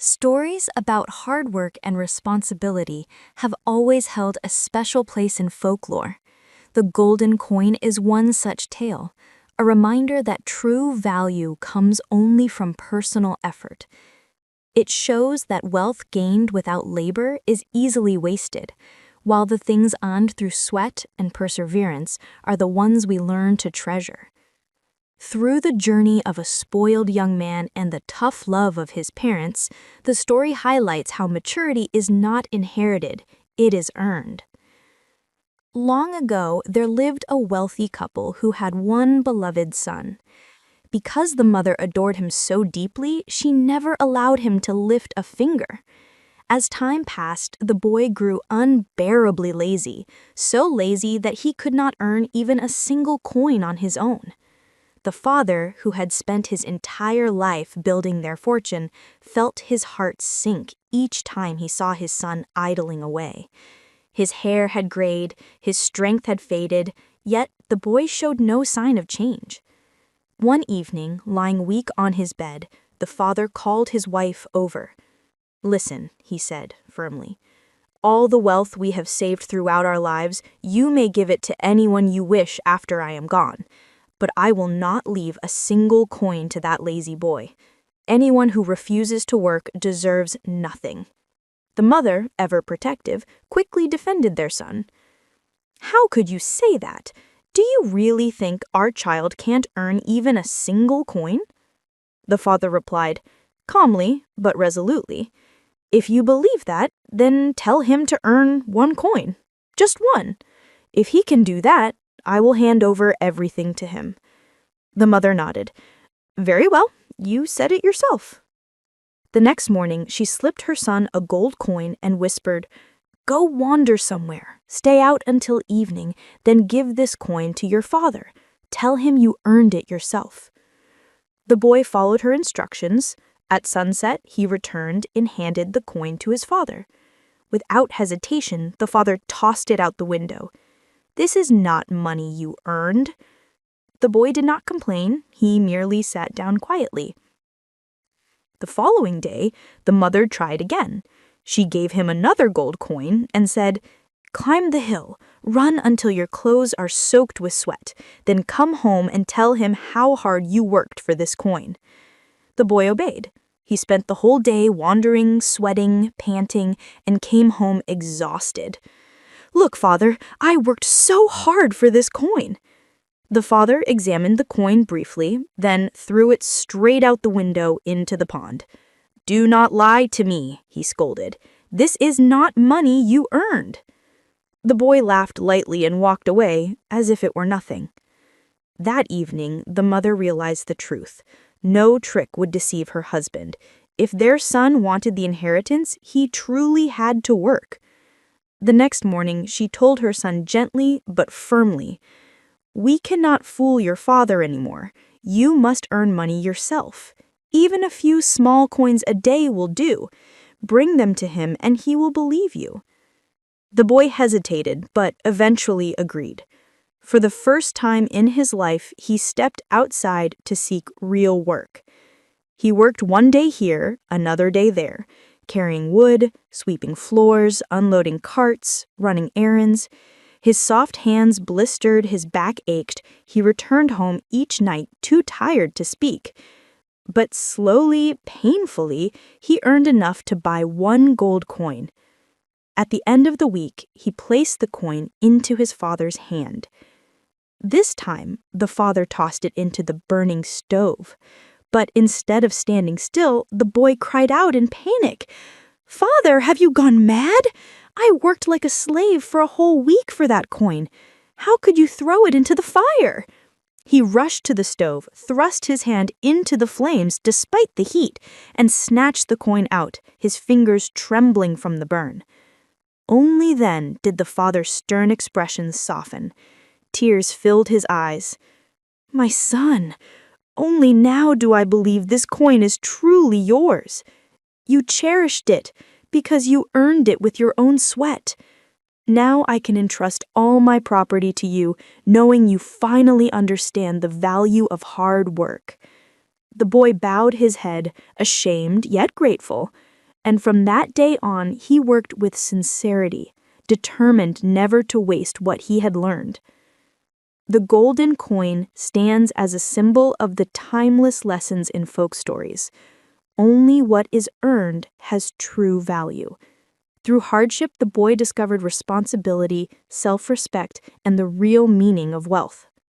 Stories about hard work and responsibility have always held a special place in folklore. The golden coin is one such tale, a reminder that true value comes only from personal effort. It shows that wealth gained without labor is easily wasted, while the things earned through sweat and perseverance are the ones we learn to treasure. Through the journey of a spoiled young man and the tough love of his parents, the story highlights how maturity is not inherited, it is earned. Long ago, there lived a wealthy couple who had one beloved son. Because the mother adored him so deeply, she never allowed him to lift a finger. As time passed, the boy grew unbearably lazy, so lazy that he could not earn even a single coin on his own. The father, who had spent his entire life building their fortune, felt his heart sink each time he saw his son idling away. His hair had grayed, his strength had faded, yet the boy showed no sign of change. One evening, lying weak on his bed, the father called his wife over. "Listen," he said firmly. "All the wealth we have saved throughout our lives, you may give it to anyone you wish after I am gone. But I will not leave a single coin to that lazy boy. Anyone who refuses to work deserves nothing." The mother, ever protective, quickly defended their son. "How could you say that? Do you really think our child can't earn even a single coin?" The father replied, calmly but resolutely, "If you believe that, then tell him to earn one coin. Just one. If he can do that, I will hand over everything to him." The mother nodded. "Very well, you said it yourself." The next morning, she slipped her son a gold coin and whispered, "Go wander somewhere, stay out until evening, then give this coin to your father. Tell him you earned it yourself." The boy followed her instructions. At sunset, he returned and handed the coin to his father. Without hesitation, the father tossed it out the window. "This is not money you earned." The boy did not complain, he merely sat down quietly. The following day, the mother tried again. She gave him another gold coin and said, "Climb the hill, run until your clothes are soaked with sweat, then come home and tell him how hard you worked for this coin." The boy obeyed. He spent the whole day wandering, sweating, panting, and came home exhausted. "Look, father, I worked so hard for this coin." The father examined the coin briefly, then threw it straight out the window into the pond. "Do not lie to me," he scolded. "This is not money you earned." The boy laughed lightly and walked away, as if it were nothing. That evening, the mother realized the truth. No trick would deceive her husband. If their son wanted the inheritance, he truly had to work. The next morning, she told her son gently but firmly, "We cannot fool your father anymore. You must earn money yourself. Even a few small coins a day will do. Bring them to him and he will believe you." The boy hesitated, but eventually agreed. For the first time in his life, he stepped outside to seek real work. He worked one day here, another day there, carrying wood, sweeping floors, unloading carts, running errands. His soft hands blistered, his back ached. He returned home each night too tired to speak. But slowly, painfully, he earned enough to buy one gold coin. At the end of the week, he placed the coin into his father's hand. This time, the father tossed it into the burning stove. But instead of standing still, the boy cried out in panic, "Father, have you gone mad? I worked like a slave for a whole week for that coin. How could you throw it into the fire?" He rushed to the stove, thrust his hand into the flames despite the heat, and snatched the coin out, his fingers trembling from the burn. Only then did the father's stern expression soften. Tears filled his eyes. "My son, only now do I believe this coin is truly yours. You cherished it because you earned it with your own sweat. Now I can entrust all my property to you, knowing you finally understand the value of hard work." The boy bowed his head, ashamed yet grateful. And from that day on, he worked with sincerity, determined never to waste what he had learned. The golden coin stands as a symbol of the timeless lessons in folk stories. Only what is earned has true value. Through hardship, the boy discovered responsibility, self-respect, and the real meaning of wealth.